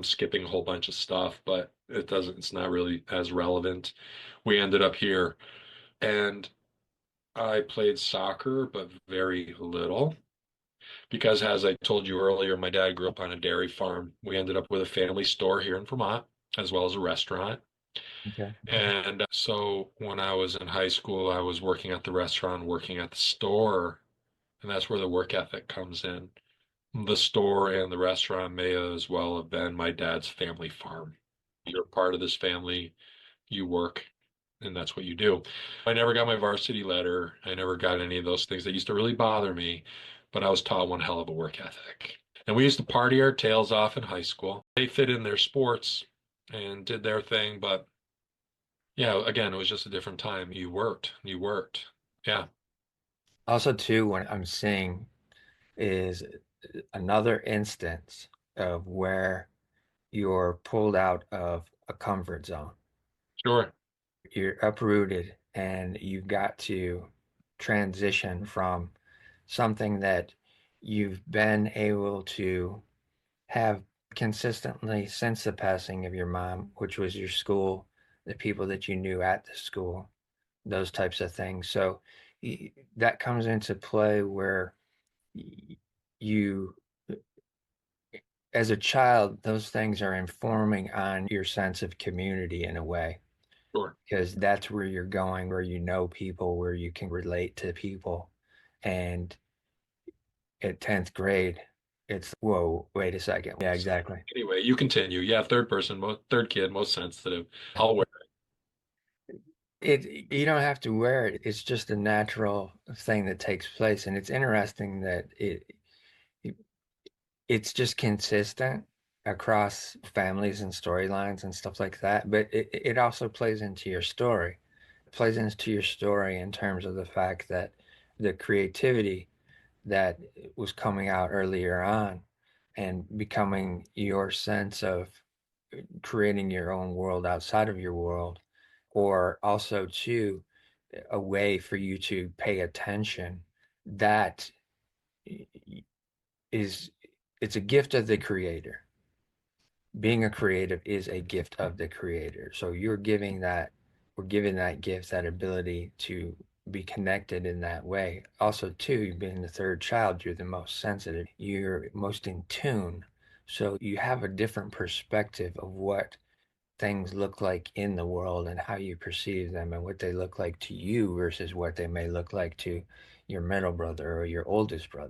skipping a whole bunch of stuff, but it's not really as relevant. We ended up here and I played soccer, but very little because, as I told you earlier, my dad grew up on a dairy farm. We ended up with a family store here in Vermont, as well as a restaurant. Okay. And so when I was in high school, I was working at the restaurant, working at the store, and that's where the work ethic comes in. The store and the restaurant may as well have been my dad's family farm. You're part of this family, you work, and that's what you do. I never got my varsity letter. I never got any of those things that used to really bother me, but I was taught one hell of a work ethic. And we used to party our tails off in high school. They fit in their sports and did their thing, but yeah, again, it was just a different time. You worked. Yeah, Also, too, what I'm seeing is another instance of where you're pulled out of a comfort zone. sure. You're uprooted and you've got to transition from something that you've been able to have consistently since the passing of your mom, which was your school, the people that you knew at the school, those types of things. So that comes into play where you, as a child, those things are informing on your sense of community in a way, Sure. because that's where you're going, where you know people, where you can relate to people. And at 10th grade, it's, whoa, wait a second. Yeah, exactly. Anyway, you continue. Yeah, third person, third kid, most sensitive. I'll wear You don't have to wear it. It's just a natural thing that takes place. And it's interesting that it it's just consistent across families and storylines and stuff like that. But it also plays into your story. It plays into your story in terms of the fact that the creativity that was coming out earlier on and becoming your sense of creating your own world outside of your world, or also too a way for you to pay attention that is it's a gift of the creator. Being a creative is a gift of the creator. So we're giving that gift, that ability to be connected in that way. Also, too, being the third child, you're the most sensitive, you're most in tune. So you have a different perspective of what things look like in the world and how you perceive them and what they look like to you versus what they may look like to your middle brother or your oldest brother.